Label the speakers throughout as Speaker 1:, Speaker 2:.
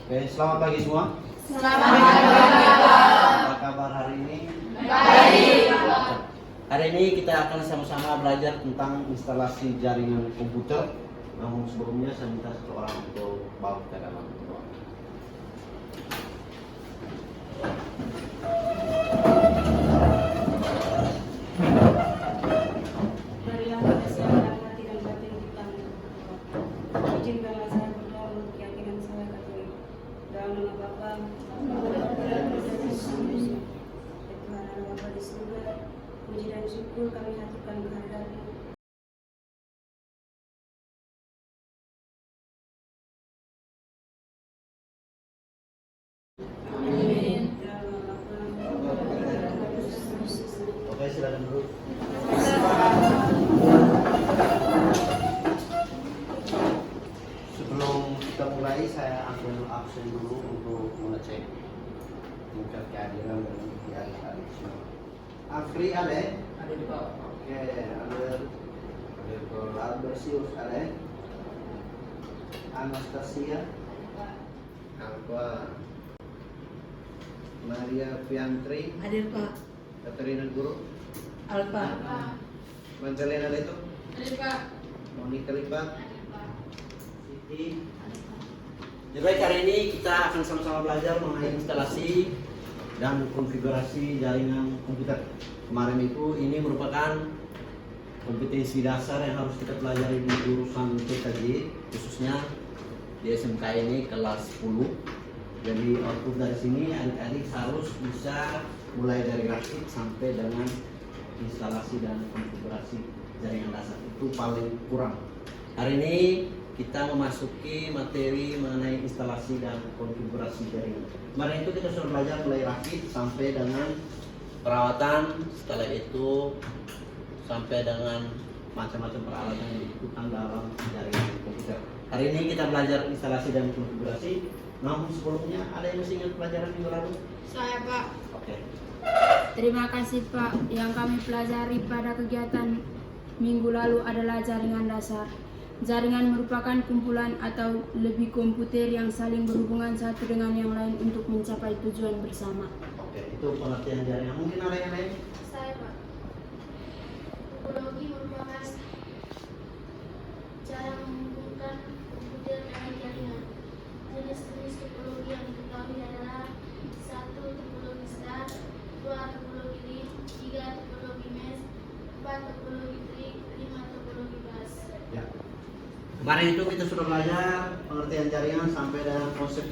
Speaker 1: Oke, selamat pagi semua.
Speaker 2: Selamat pagi, Pak.
Speaker 1: Apa kabar hari ini?
Speaker 2: Baik, Pak.
Speaker 1: Hari ini kita akan sama-sama belajar tentang instalasi jaringan komputer. Namun sebelumnya saya minta seseorang untuk bawa ke dalam ruang.
Speaker 3: Marilah kita siapkan hati dan batin kita untuk berdoa. Izinkanlah saya berdoa untuk keyakinan saya Katolik. Dalam nama Bapa, dan Tuhan Allah Bapa di surga, puji dan syukur kami haturkan kehadirat-Mu.
Speaker 2: Amin.
Speaker 3: Dalam nama Bapa, dan Yesus.
Speaker 1: Oke, silakan dulu. Sebelum kita mulai, saya ambil absen dulu untuk mengecek tingkat kehadiran dan adik-adik semua. Afri ada?
Speaker 4: Ada di bawah.
Speaker 1: Oke, Albersius ada? Anastasia, Alba, Maria Piantri,
Speaker 2: Hadir, Pak.
Speaker 1: Katerina Guru,
Speaker 2: Alfa.
Speaker 1: Magdalena Leto,
Speaker 2: Hadir, Pak.
Speaker 1: Monica Lipat, Siti. Jadi baik, hari ini kita akan sama-sama belajar mengenai instalasi dan konfigurasi jaringan komputer. Kemarin itu ini merupakan kompetensi dasar yang harus kita pelajari di jurusan PKJ, khususnya di SMK ini kelas 10. Jadi output dari sini adik-adik harus bisa mulai dari rakit sampai dengan instalasi dan konfigurasi jaringan dasar, itu paling kurang. Hari ini kita memasuki materi mengenai instalasi dan konfigurasi jaringan. Kemarin itu kita sudah belajar mulai rakit sampai dengan perawatan, setelah itu sampai dengan macam-macam peralatan yang dibutuhkan dalam jaringan komputer. Hari ini kita belajar instalasi dan konfigurasi. Namun sebelumnya ada yang masih ingat pelajaran minggu lalu?
Speaker 2: Saya, Pak.
Speaker 1: Oke.
Speaker 5: Terima kasih Pak. Yang kami pelajari pada kegiatan minggu lalu adalah jaringan dasar. Jaringan merupakan kumpulan atau lebih komputer yang saling berhubungan satu dengan yang lain untuk mencapai tujuan bersama.
Speaker 1: Oke, itu pengertian jaringan. Mungkin ada yang lain?
Speaker 6: Saya, Pak. Topologi merupakan cara menghubungkan komputer dengan jaringan. Jenis-jenis topologi yang diketahui adalah 1. Topologi star, 2. Topologi ring, 3. Topologi mesh, 4. Topologi tree, 5. Topologi bus.
Speaker 1: Ya. Kemarin itu kita sudah belajar pengertian jaringan sampai dengan konsep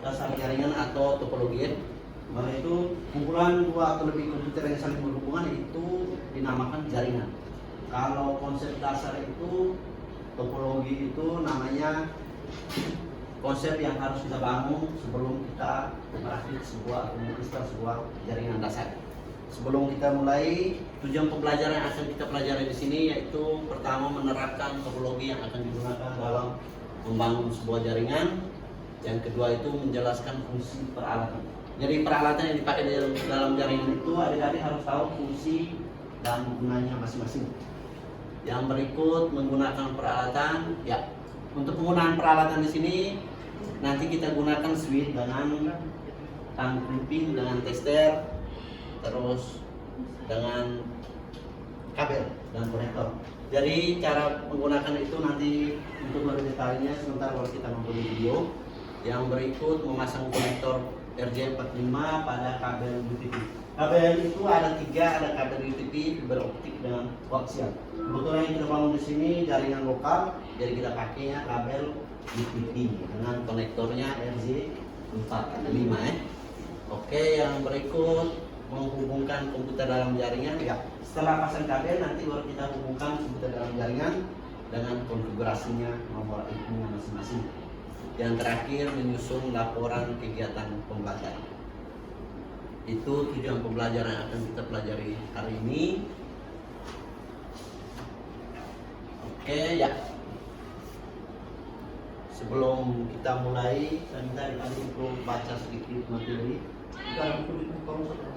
Speaker 1: dasar jaringan atau topologi. Kemarin itu kumpulan dua atau lebih komputer yang saling berhubungan itu dinamakan jaringan. Kalau konsep dasar itu topologi itu namanya konsep yang harus kita bangun sebelum kita merakit sebuah atau menginstal sebuah jaringan dasar. Sebelum kita mulai, tujuan pembelajaran yang akan kita pelajari di sini yaitu pertama menerapkan topologi yang akan digunakan dalam membangun sebuah jaringan. Yang kedua itu menjelaskan fungsi peralatan. Jadi peralatan yang dipakai dalam jaringan itu adik-adik harus tahu fungsi dan gunanya masing-masing. Yang berikut menggunakan peralatan, ya. Untuk penggunaan peralatan di sini nanti kita gunakan switch dengan tang crimping, dengan tester, terus dengan kabel dan konektor. Jadi cara menggunakan itu nanti untuk lebih detailnya sebentar kalau kita nonton video. Yang berikut memasang konektor RJ45 pada kabel UTP. Kabel itu ada 3, ada kabel UTP, fiber optik dengan koaksial. Kebetulan yang kita bangun di sini jaringan lokal, jadi kita pakainya kabel UTP dengan konektornya RJ45 ya. Oke, yang berikut menghubungkan komputer dalam jaringan ya. Setelah pasang kabel nanti baru kita hubungkan komputer dalam jaringan dengan konfigurasinya, nomor IP-nya masing-masing. Yang terakhir menyusun laporan kegiatan pembelajaran. Itu tujuan pembelajaran yang akan kita pelajari hari ini. Oke ya. Sebelum kita mulai, saya minta adik-adik untuk baca sedikit materi. Kita buku kamu satu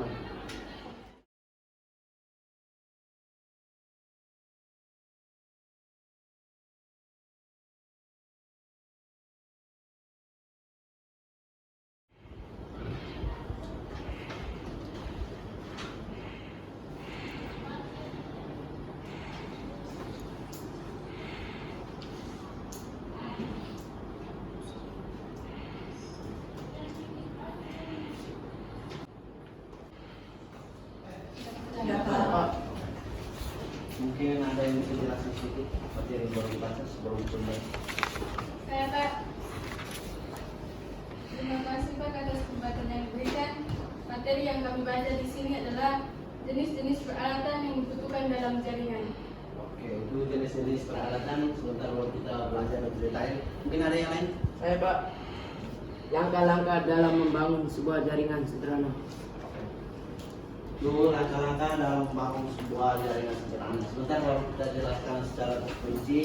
Speaker 1: sedikit materi yang baru dibaca sebelum mulai.
Speaker 5: Saya Pak. Terima kasih Pak atas kesempatan yang diberikan. Materi yang kami baca di sini adalah jenis-jenis peralatan yang dibutuhkan dalam jaringan.
Speaker 1: Oke, itu jenis-jenis peralatan. Sebentar baru kita belajar lebih detail. Mungkin ada yang lain?
Speaker 4: Saya Pak, langkah-langkah dalam membangun sebuah jaringan sederhana.
Speaker 1: Dulu langkah-langkah dalam membangun sebuah jaringan sederhana. Sebentar baru kita jelaskan secara terperinci,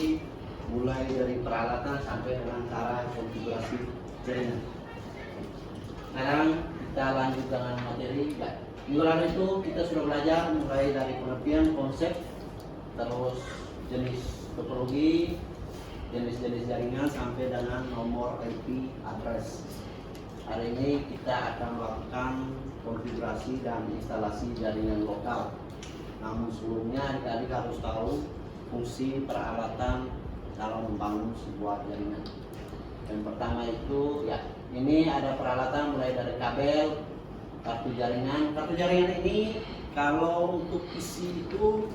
Speaker 1: mulai dari peralatan sampai dengan cara konfigurasi jaringan. Sekarang kita lanjut dengan materi. Ya, minggu lalu itu kita sudah belajar mulai dari pengertian konsep, terus jenis topologi, jenis-jenis jaringan sampai dengan nomor IP address. Hari ini kita akan melakukan konfigurasi dan instalasi jaringan lokal. Namun sebelumnya adik-adik harus tahu fungsi peralatan dalam membangun sebuah jaringan. Yang pertama itu ya, ini ada peralatan mulai dari kabel, kartu jaringan. Kartu jaringan ini kalau untuk PC itu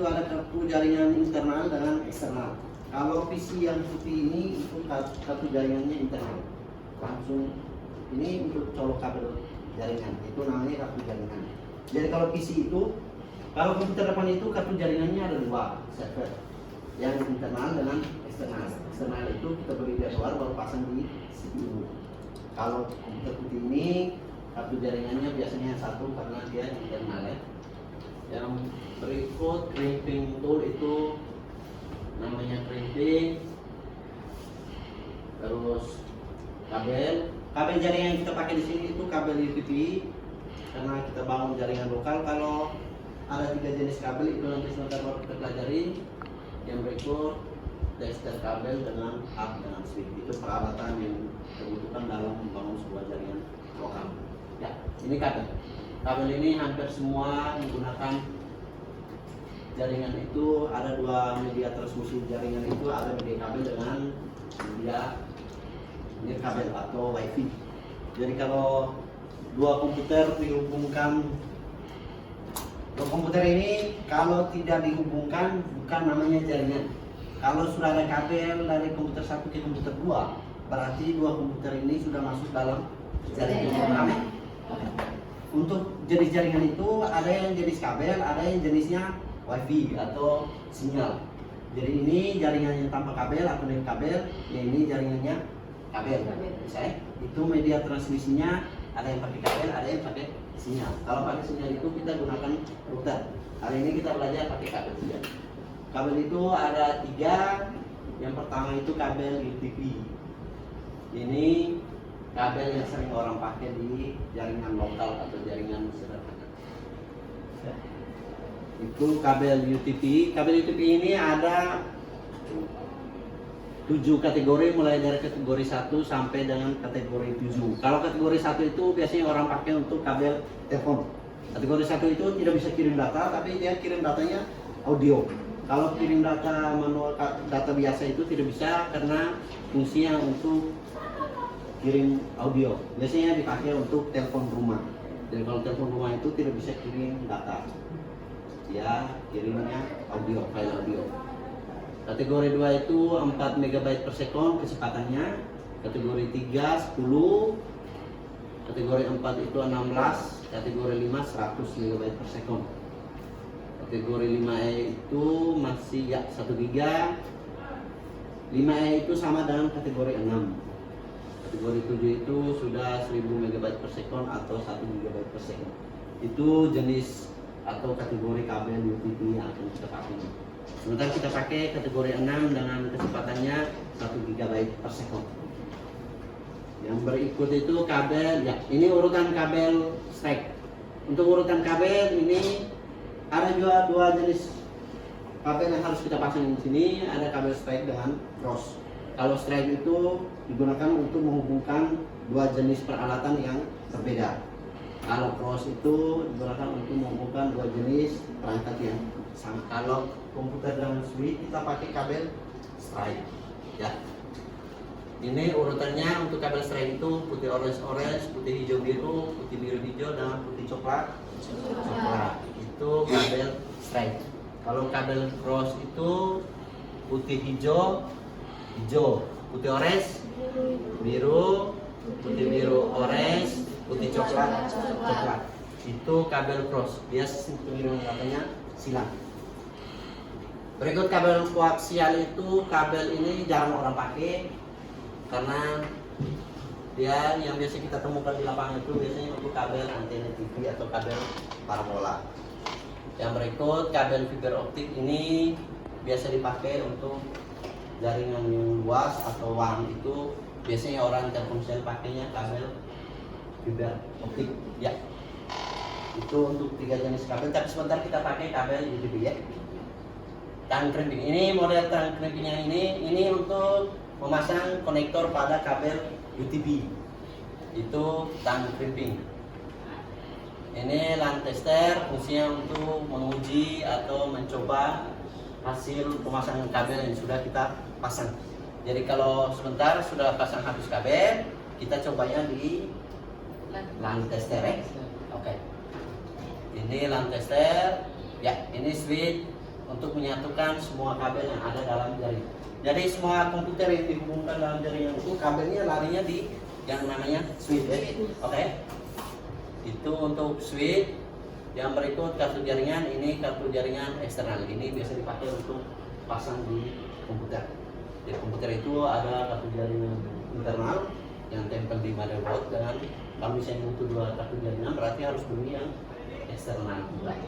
Speaker 1: ada kartu jaringan internal dengan eksternal. Kalau PC yang putih ini itu kartu jaringannya internal. Langsung ini untuk colok kabel jaringan, itu namanya kartu jaringan. Jadi kalau PC itu, kalau komputer depan itu kartu jaringannya ada dua server, yang internal dengan eksternal. Eksternal itu kita beli dari luar baru pasang di CPU. Kalau komputer putih ini kartu jaringannya biasanya satu karena dia internal ya. Yang berikut crimping tool itu namanya crimping. Terus kabel jaringan yang kita pakai di sini itu kabel UPP karena kita bangun jaringan lokal. Kalau ada 3 jenis kabel itu nanti sebentar baru kita pelajari. Yang berikut tester kabel dengan hub dengan switch, itu peralatan yang dibutuhkan dalam membangun sebuah jaringan lokal. Ya, ini kabel. Kabel ini hampir semua menggunakan jaringan itu ada 2 media transmisi jaringan itu, ada media kabel dengan media kabel atau wifi. Jadi kalau dua komputer dihubungkan, dua komputer ini kalau tidak dihubungkan bukan namanya jaringan. Kalau sudah ada kabel dari komputer satu ke komputer 2, berarti dua komputer ini sudah masuk dalam jaringan. Untuk jenis jaringan itu ada yang jenis kabel, ada yang jenisnya wifi atau sinyal. Jadi ini jaringannya tanpa kabel atau dengan kabel, ya ini jaringannya kabel. Bisa, itu media transmisinya ada yang pakai kabel, ada yang pakai sinyal. Kalau pakai sinyal itu kita gunakan router. Hari ini kita belajar pakai kabel saja. Kabel itu ada 3. Yang pertama itu kabel UTP. Ini kabel yang sering orang pakai di jaringan lokal atau jaringan sederhana. Itu kabel UTP. Kabel UTP ini ada 7 kategori, mulai dari kategori 1 sampai dengan kategori 7. Kalau kategori 1 itu biasanya orang pakai untuk kabel telepon. Kategori 1 itu tidak bisa kirim data, tapi dia kirim datanya audio. Kalau kirim data manual, data biasa itu tidak bisa karena fungsinya untuk kirim audio. Biasanya dipakai untuk telepon rumah. Jadi kalau telepon rumah itu tidak bisa kirim data, ya kirimnya audio, file audio. Kategori 2 itu 4 MB per second kecepatannya. Kategori 3 10. Kategori 4 itu 16. Kategori 5 100 MB per second. Kategori 5E itu masih ya 1 GB. 5E itu sama dengan kategori 6. Kategori 7 itu sudah 1000 MB per second atau 1 GB per second. Itu jenis atau kategori kabel UTP yang akan kita pakai. Sementara kita pakai kategori 6 dengan kecepatannya 1 GB per second. Yang berikut itu kabel, ya ini urutan kabel stack. Untuk urutan kabel ini ada juga 2 jenis kabel yang harus kita pasang di sini. Ada kabel stack dengan cross. Kalau stack itu digunakan untuk menghubungkan 2 jenis peralatan yang berbeda. Kalau cross itu digunakan untuk menghubungkan 2 jenis perangkat yang sama. Kalau komputer dan switch kita pakai kabel strike. Ya. Ini urutannya untuk kabel strike itu putih orange, putih hijau biru, putih biru hijau, dan putih coklat. Itu kabel strike. Kalau kabel cross itu putih hijau, hijau, putih orange, biru, putih biru orange, putih coklat, coklat. Itu kabel cross. Biasa katanya silang. Berikut kabel koaksial itu, kabel ini jarang orang pakai karena dia yang biasa kita temukan di lapangan itu biasanya untuk kabel antena TV atau kabel parabola. Yang berikut kabel fiber optik ini biasa dipakai untuk jaringan yang luas atau WAN. Itu biasanya orang Telkomsel pakainya kabel fiber optik ya. Itu untuk 3 jenis kabel, tapi sebentar kita pakai kabel UTP ya. Tang crimping ini, model tang crimping yang ini untuk memasang konektor pada kabel UTP. Itu tang crimping. Ini line tester, fungsinya untuk menguji atau mencoba hasil pemasangan kabel yang sudah kita pasang. Jadi kalau sebentar sudah pasang habis kabel, kita cobanya di line tester ya. Oke. Ini line tester, ya ini switch untuk menyatukan semua kabel yang ada dalam jaring. Jadi semua komputer yang dihubungkan dalam jaringan itu kabelnya larinya di yang namanya switch ya. Oke. Itu untuk switch. Yang berikut kartu jaringan, ini kartu jaringan eksternal. Ini biasa dipakai untuk pasang di komputer. Di komputer itu ada kartu jaringan internal yang tempel di motherboard, dan kalau misalnya butuh 2 kartu jaringan berarti harus beli yang eksternal juga.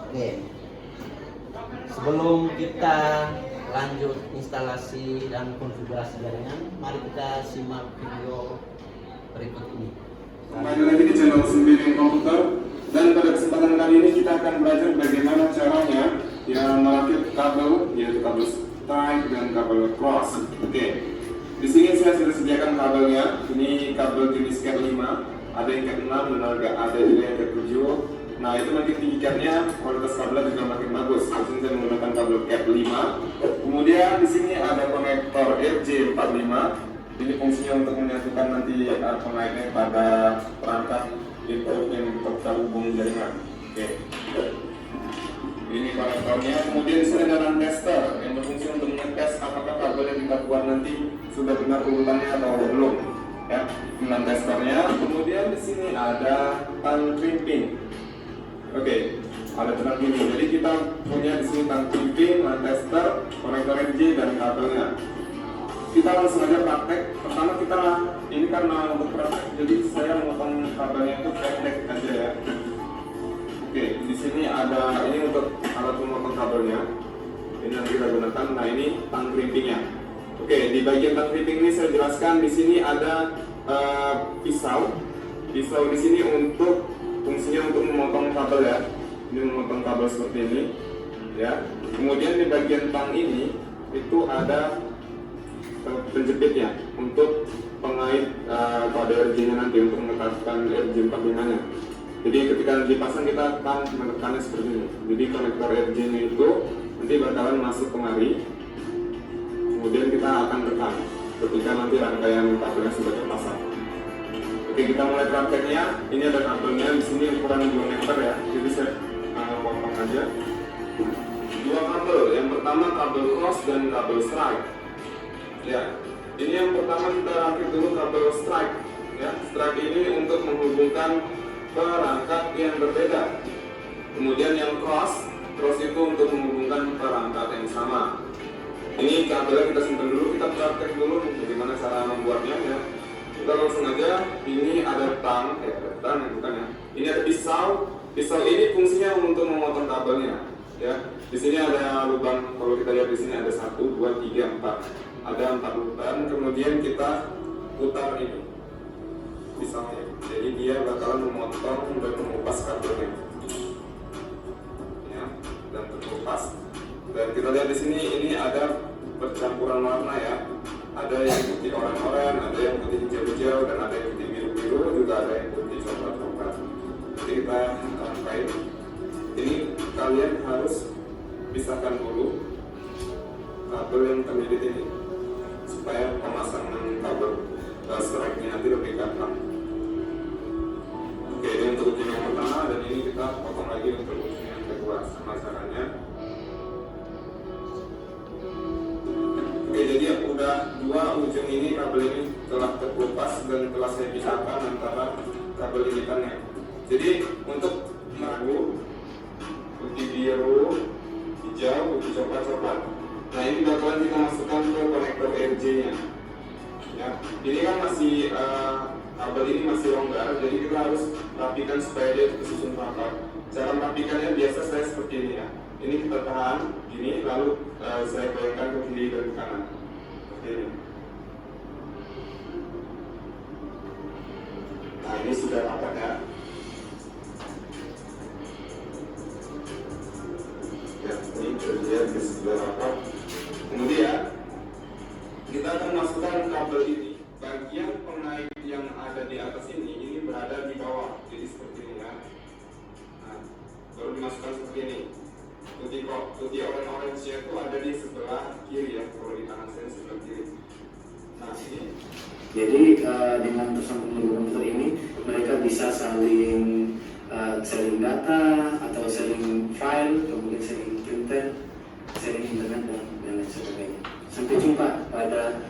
Speaker 1: Oke. Sebelum kita lanjut instalasi dan konfigurasi jaringan, mari kita simak video berikut ini.
Speaker 7: Kembali lagi di channel Sembiring Komputer, dan pada kesempatan kali ini kita akan belajar bagaimana caranya merakit kabel, yaitu kabel strike dan kabel cross. Oke. Di sini saya sudah sediakan kabelnya. Ini kabel jenis Cat 5, ada yang Cat 6 dan ada juga yang Cat 7. Nah, itu makin tinggi Cat-nya, kualitas kabelnya juga makin bagus. Di sini saya menggunakan kabel Cat 5. Kemudian di sini ada konektor RJ45. Ini fungsinya untuk menyatukan nanti konektornya pada perangkat input yang terhubung jaringan. Oke. Ini konektornya. Kemudian di sini ada line tester yang berfungsi untuk mengetes apakah kabel yang kita buat nanti sudah benar urutannya atau belum. Ya, line testernya. Kemudian di sini ada tang crimping. Oke, ada tang crimping. Jadi kita punya di sini tang crimping, line tester, konektor RJ dan kabelnya. Kita langsung aja praktek. Pertama kita ini karena untuk praktek, jadi saya memotong kabelnya itu pendek aja ya. Oke, di sini ada ini untuk alat memotong kabelnya. Ini yang kita gunakan. Nah, ini tang crimpingnya. Oke, di bagian tang crimping ini saya jelaskan di sini ada pisau. Pisau di sini untuk fungsinya untuk memotong kabel ya. Ini memotong kabel seperti ini, ya. Kemudian di bagian tang ini itu ada penjepitnya untuk pengait pada RJ-nya nanti untuk menetapkan RJ45 nya. Jadi ketika dipasang kita akan menekannya seperti ini. Jadi konektor RJ-nya itu nanti bakalan masuk kemari. Kemudian kita akan tekan ketika nanti rangkaian kabelnya sudah terpasang. Oke, kita mulai prakteknya. Ini ada kabelnya di sini ukuran 2 meter ya. Jadi saya potong aja. 2 kabel. Yang pertama kabel cross dan kabel strike. Ya, ini yang pertama kita rakit dulu kabel strike. Ya, strike ini untuk menghubungkan perangkat yang berbeda. Kemudian yang cross itu untuk menghubungkan perangkat yang sama. Ini kabelnya kita simpan dulu, kita praktek dulu bagaimana cara membuatnya ya. Kita langsung aja. Ini ada tang, bukan ya. Ini ada pisau. Pisau ini fungsinya untuk memotong kabelnya. Ya, di sini ada lubang. Kalau kita lihat di sini ada 1, 2, 3, 4. Ada 4 lubang. Kemudian kita putar ini pisaunya. Jadi dia bakalan memotong dan mengupas kabelnya. Ya, dan terkupas. Dan kita lihat di sini ini ada percampuran warna ya. Ada yang putih oranye, ada yang putih hijau-hijau, dan ada yang putih biru-biru, juga ada yang putih coklat-coklat. Jadi kita rangkai. Ini kalian harus pisahkan dulu kabel yang terlilit ini supaya pemasangan kabel strike-nya nanti lebih gampang. Oke, ini untuk ujung yang pertama, dan ini kita potong lagi untuk ujung yang kedua sama dan telah saya pisahkan antara kabel lilitannya. Jadi untuk merangku putih biru, hijau, putih coklat. Nah ini bakalan kita masukkan ke konektor RJ-nya. Ya, ini kan masih kabel ini masih longgar, jadi kita harus rapikan supaya dia tersusun rapat. Cara merapikannya biasa saya seperti ini ya. Ini kita tahan, gini, lalu saya goyangkan ke kiri dan ke kanan. Seperti ini. Nah ini sudah rapat ya. Ya, ini terlihat sudah rapat. Kemudian kita akan masukkan kabel ini. Bagian pengait yang ada di atas ini berada di bawah, jadi seperti ini ya. Nah, baru dimasukkan seperti ini. Putih orange itu ada di sebelah kiri ya, kalau di tangan saya sebelah kiri. Nah ini.
Speaker 8: Jadi dengan tersambungnya komputer ini mereka bisa saling data atau sharing file, kemudian sharing printer, sharing internet dan lain sebagainya. Sampai jumpa pada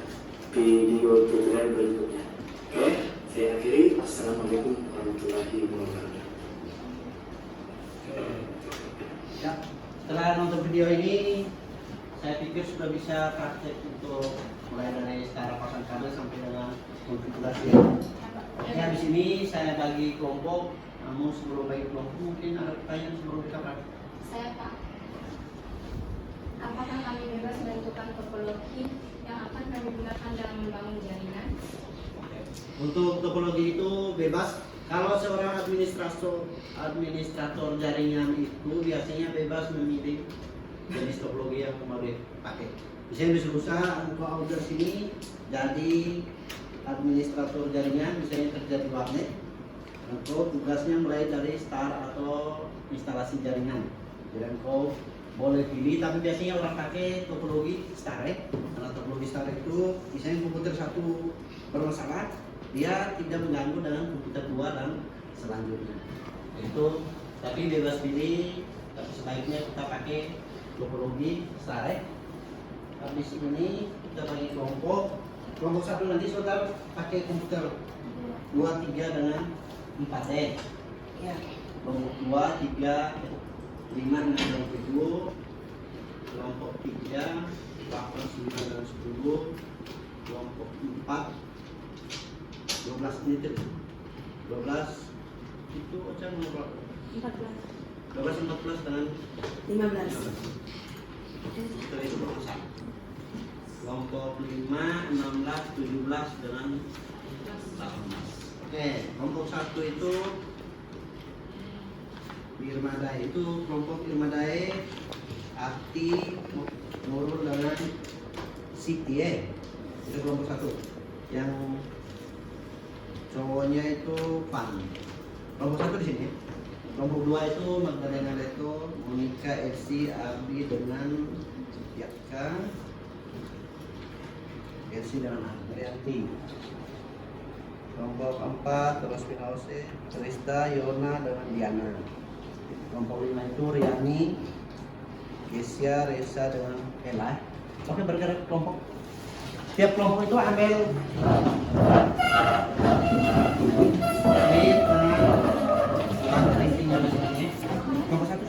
Speaker 8: video tutorial berikutnya. Oke, saya akhiri. Assalamualaikum warahmatullahi wabarakatuh.
Speaker 1: Ya, setelah nonton video ini, saya pikir sudah bisa praktek untuk mulai dari cara pasang kabel sampai dengan konfigurasi. Ya, di sini saya bagi kelompok. Namun sebelum bagi kelompok mungkin ada pertanyaan sebelum kita praktek.
Speaker 5: Saya Pak, apakah kami bebas menentukan topologi yang akan kami gunakan dalam membangun jaringan?
Speaker 1: Untuk topologi itu bebas. Kalau seorang administrator jaringan itu biasanya bebas memilih jenis topologi yang mau dipakai. Misalnya bisa engkau order sini jadi administrator jaringan, misalnya kerja di warnet. Engkau tugasnya mulai dari start atau instalasi jaringan. Jadi engkau boleh pilih, tapi biasanya orang pakai topologi Starek. Karena topologi Starek itu misalnya komputer satu bermasalah, dia tidak mengganggu dengan komputer dua dan selanjutnya. Itu tapi bebas pilih, tapi sebaiknya kita pakai topologi Starek. Habis ini kita bagi kelompok satu nanti saudara pakai komputer 2, 3 dengan 4D.
Speaker 2: Ya.
Speaker 1: Kelompok 2, 3, 5 dengan 7, kelompok 3, 8, 9 dan 10, kelompok 4, 12 menit, 12 itu aja nomor
Speaker 2: 14.
Speaker 1: 12, 14 dengan
Speaker 2: 15.
Speaker 1: itu berusaha. Kelompok 5, 16, 17 dengan 18. Oke, kelompok 1 itu Irmadae, itu kelompok Irmadae Akti Nurul dengan Siti ya. Itu kelompok 1. Yang cowoknya itu Pan. Kelompok 1 di sini. Kelompok 2 itu Magdalena Leto, Monica, Elsie, Abi dengan Yaka, Elsie dengan Adrianti. Kelompok 4 terus Pinause, Trista, Yona dengan Diana. Kelompok 5 itu Riani, Gesia, Reza dengan Ella. Oke, bergerak kelompok. Tiap kelompok itu ambil kelompok 1.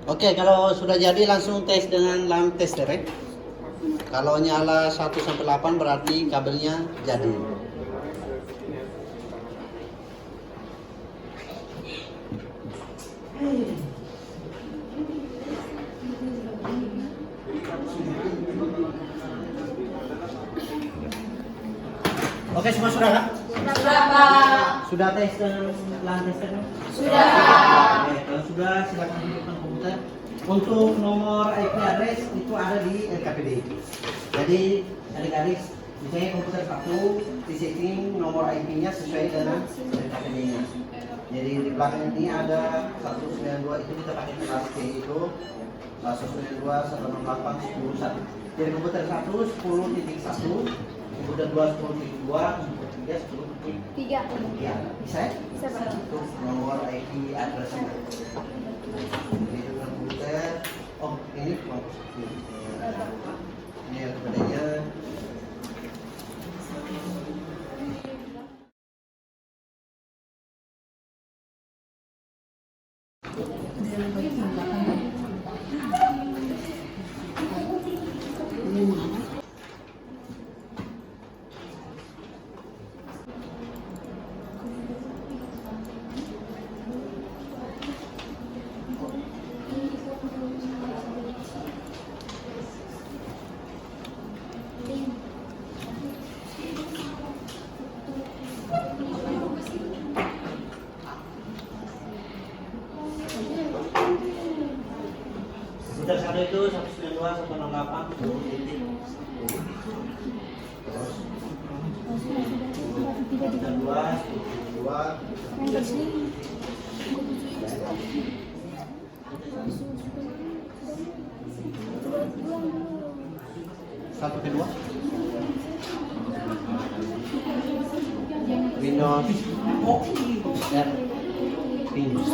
Speaker 1: Oke, kalau sudah jadi langsung tes dengan lamp tester ya. Kalau nyala 1 sampai 8 berarti kabelnya jadi. Oke, semua sudah kah?
Speaker 5: Sudah, Pak.
Speaker 1: Sudah tes dengan lamp tester?
Speaker 5: Sudah, Pak.
Speaker 1: Oke, kalau sudah silakan hidupkan komputer. Untuk nomor IP address itu ada di LKPD. Jadi adik-adik, misalnya komputer 1 di setting nomor IP-nya sesuai dengan LKPD-nya. Jadi di belakang ini ada 192 itu kita pakai kelas C itu 192 168 10 1. Jadi komputer 1 10.1, komputer 2 10.2, komputer 3 10.3.
Speaker 5: 3.
Speaker 1: Ya, bisa ya?
Speaker 5: Bisa, Pak.
Speaker 1: Untuk nomor IP address-nya. Jadi itu komputer. Oh, ini mampus. Ini LKPD-nya. Komputer 1 itu 192 168 10 terus komputer 2 satu kedua Windows R Windows.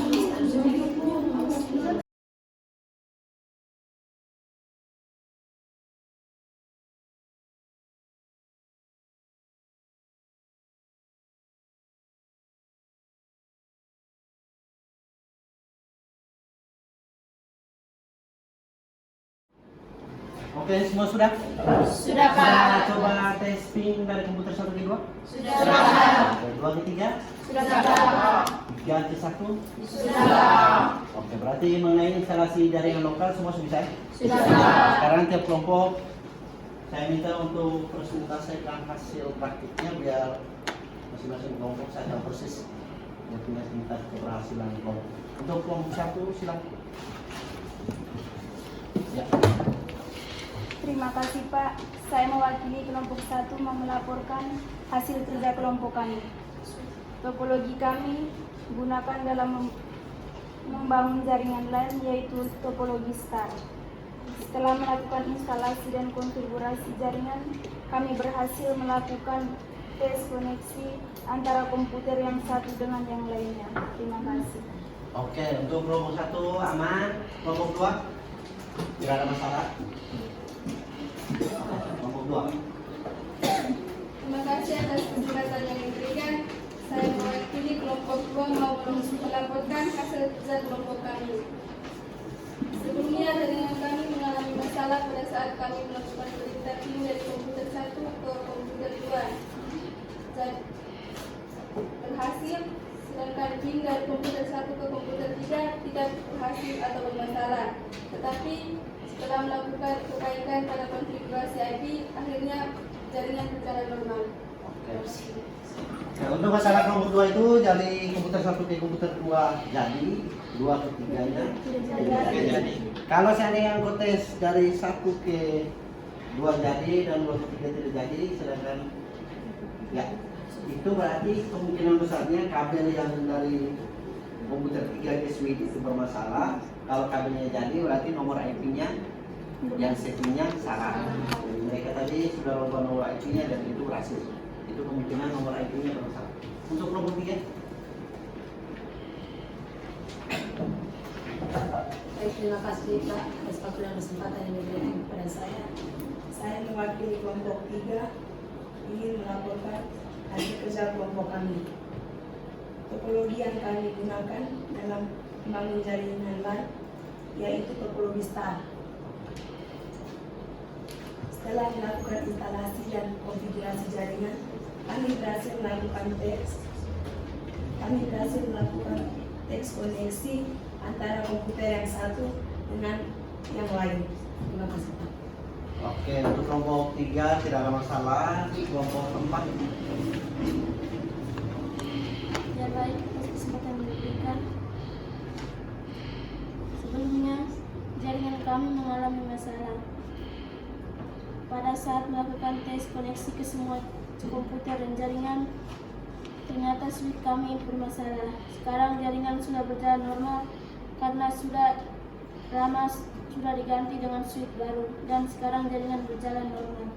Speaker 1: Oke, semua sudah?
Speaker 5: Sudah, Pak.
Speaker 1: Kita coba tes pin dari komputer 1 ke 2.
Speaker 5: Sudah, Pak.
Speaker 1: 2 ke 3.
Speaker 5: Sudah, Pak.
Speaker 1: 3 ke 1.
Speaker 5: Sudah, Pak.
Speaker 1: Oke, berarti mengenai instalasi jaringan lokal semua sudah bisa ya?
Speaker 5: Sudah, Pak.
Speaker 1: Sekarang tiap kelompok saya minta untuk presentasikan hasil praktiknya biar masing-masing kelompok saya tahu persis yang punya tingkat keberhasilan kelompok. Untuk kelompok 1 silakan. Ya.
Speaker 5: Terima kasih, Pak. Saya mewakili kelompok 1 mau melaporkan hasil kerja kelompok kami. Topologi kami gunakan dalam membangun jaringan LAN yaitu topologi STAR. Setelah melakukan instalasi dan konfigurasi jaringan, kami berhasil melakukan tes koneksi antara komputer yang satu dengan yang lainnya. Terima kasih.
Speaker 1: Oke, untuk kelompok 1 aman, kelompok 2 tidak ada masalah. Kelompok 2.
Speaker 9: Terima kasih atas kesempatan yang diberikan. Saya mewakili kelompok 2 mau melaporkan hasil kerja kelompok kami. Sebelumnya jaringan kami mengalami masalah pada saat kami melakukan perintah pin dari komputer 1 ke komputer 2. Berhasil, sedangkan pin dari komputer 1 ke komputer 3 tidak berhasil atau bermasalah. Tetapi setelah melakukan perbaikan pada konfigurasi IP, akhirnya jaringan berjalan normal.
Speaker 1: Nah, untuk masalah kelompok 2 itu dari komputer 1 ke komputer 2 jadi, 2 ke 3-nya tidak jadi. Kalau seandainya yang tes dari 1 ke 2 jadi dan 2 ke 3 tidak jadi, sedangkan ya itu berarti kemungkinan besarnya kabel yang dari komputer 3 ke switch itu bermasalah. Kalau kabelnya jadi berarti nomor IP-nya yang settingnya salah. Jadi mereka tadi sudah ubah nomor IP-nya dan itu berhasil. Itu kemungkinan nomor IP-nya bermasalah. Untuk kelompok 3.
Speaker 2: Baik, terima kasih Pak atas waktu dan kesempatan yang diberikan kepada saya. Saya mewakili kelompok 3 ingin melaporkan hasil kerja kelompok kami. Topologi yang kami gunakan dalam membangun jaringan LAN yaitu topologi star. Setelah dilakukan instalasi dan konfigurasi jaringan, kami berhasil melakukan teks koneksi antara komputer yang satu dengan yang lain. Terima kasih Pak.
Speaker 1: Oke, untuk kelompok 3 tidak ada masalah. Kelompok 4
Speaker 6: Ya baik, atas kesempatan yang diberikan. Sebelumnya, jaringan kami mengalami masalah. Pada saat melakukan tes koneksi ke semua komputer dan jaringan, ternyata switch kami bermasalah. Sekarang jaringan sudah berjalan normal karena sudah lama sudah diganti dengan switch baru dan sekarang jaringan berjalan normal.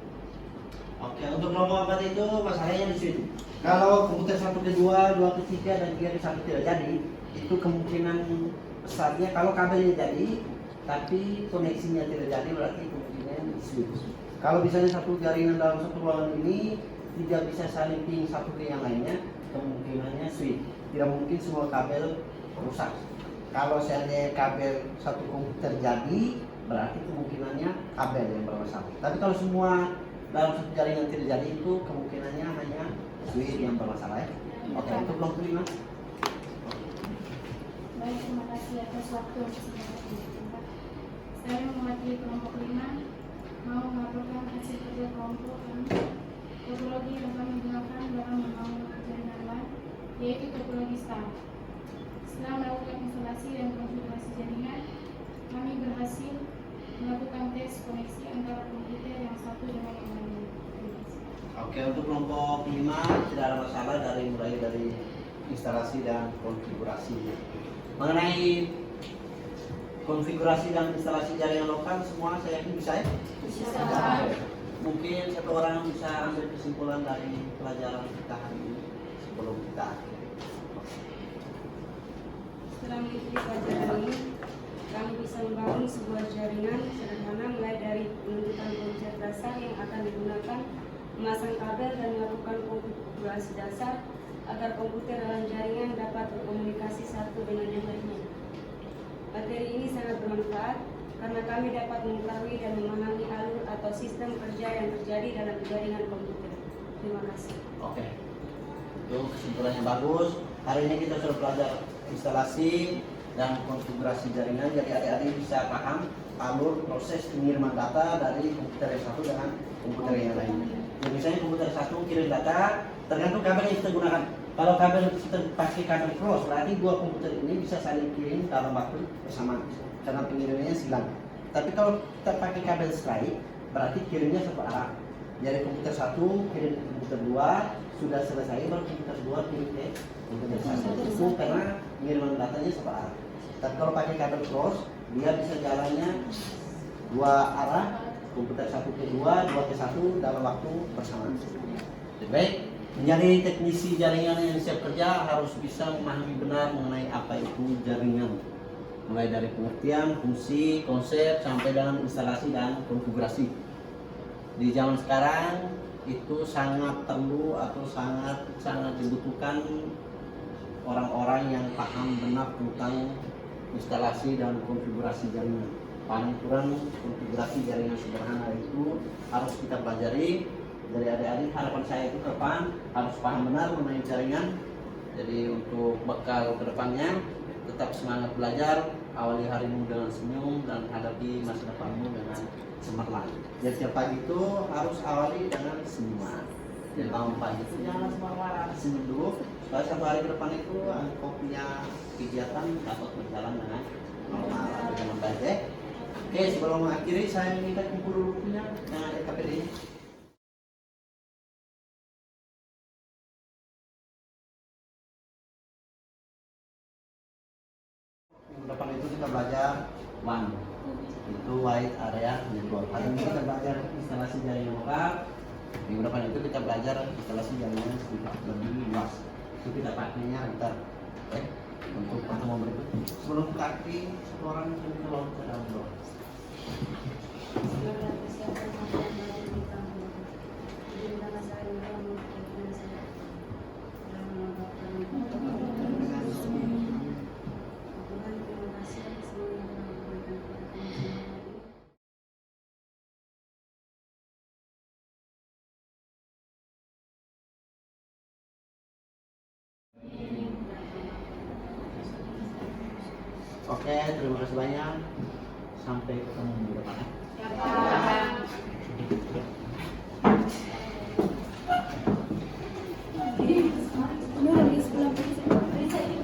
Speaker 1: Oke, untuk kelompok 4 itu masalahnya di sini. Kalau komputer 1 ke 2, 2 ke 3, dan 3 ke 1 tidak jadi, itu kemungkinan besarnya kalau kabelnya jadi, tapi koneksinya tidak jadi, berarti kemungkinan switch. Kalau misalnya satu jaringan dalam satu ruangan ini tidak bisa saling ping satu ke yang lainnya, kemungkinannya switch. Tidak mungkin semua kabel rusak. Kalau seandainya kabel satu komputer jadi, berarti kemungkinannya kabel yang bermasalah. Tapi kalau semua dalam satu jaringan tidak jadi, itu kemungkinannya hanya switch yang bermasalah ya. Oke, itu kelompok 5.
Speaker 5: Baik, terima kasih atas waktu yang disempatkan. Saya mewakili kelompok 5 mau melaporkan hasil kerja kelompok kami. Topologi yang kami gunakan dalam membangun jaringan LAN yaitu topologi star. Setelah melakukan instalasi dan konfigurasi jaringan, kami berhasil melakukan tes koneksi antara komputer yang satu dengan yang lain.
Speaker 1: Oke, untuk kelompok 5 tidak ada masalah mulai dari instalasi dan konfigurasi. Mengenai konfigurasi dan instalasi jaringan lokal semua saya yakin bisa ya?
Speaker 2: Bisa.
Speaker 1: Mungkin satu orang bisa ambil kesimpulan dari pelajaran kita hari ini sebelum kita akhiri.
Speaker 3: Setelah mengikuti pelajaran ini, kami bisa membangun sebuah jaringan sederhana mulai dari penentukan konsep dasar yang akan digunakan, memasang kabel dan melakukan konfigurasi dasar agar komputer dalam jaringan dapat berkomunikasi satu dengan yang lainnya. Materi ini sangat bermanfaat karena kami dapat mengetahui dan memahami alur atau sistem kerja yang terjadi dalam jaringan komputer. Terima kasih.
Speaker 1: Oke, itu kesimpulannya bagus. Hari ini kita sudah belajar instalasi dan konfigurasi jaringan, jadi adik-adik bisa paham alur proses pengiriman data dari komputer yang satu dengan komputer yang lain. Jadi misalnya komputer satu kirim data, tergantung kabel yang kita gunakan. Kalau kabel kita pakai kabel cross, berarti dua komputer ini bisa saling kirim dalam waktu bersamaan karena pengirimannya silang. Tapi kalau kita pakai kabel straight, berarti kirimnya satu arah. Jadi komputer satu kirim ke komputer 2, sudah selesai baru komputer 2 kirim ke komputer 1. Itu karena pengiriman datanya satu arah. Tapi kalau pakai kabel cross, dia bisa jalannya dua arah, komputer 1 ke 2, 2 ke 1 dalam waktu bersamaan. Baik, menjadi teknisi jaringan yang siap kerja harus bisa memahami benar mengenai apa itu jaringan. Mulai dari pengertian, fungsi, konsep, sampai dengan instalasi dan konfigurasi. Di zaman sekarang itu sangat perlu atau sangat dibutuhkan orang-orang yang paham benar tentang instalasi dan konfigurasi jaringan. Paling kurang konfigurasi jaringan sederhana itu harus kita pelajari. Dari adik-adik harapan saya itu ke depan harus paham benar mengenai jaringan. Jadi untuk bekal ke depannya tetap semangat belajar, awali harimu dengan senyum dan hadapi masa depanmu dengan cemerlang. Jadi setiap pagi itu harus awali dengan senyuman. Jadi bangun pagi itu jangan marah-marah, senyum dulu supaya satu hari ke depan itu kau punya kegiatan dapat berjalan dengan normal atau dengan baik ya. Oke, sebelum mengakhiri saya minta kumpul dulu punya dengan KPD. Depan itu kita belajar WAN, itu wide area network. Hari ini kita belajar instalasi jaringan lokal. Minggu depan itu kita belajar instalasi jaringan lebih luas. Itu kita pakainya ntar. Untuk pertemuan berikut. Sebelum kita akhiri, satu orang mungkin kalau ke dalam doa. Oke, terima kasih banyak. Sampai ketemu minggu depan.
Speaker 3: Ya Pak.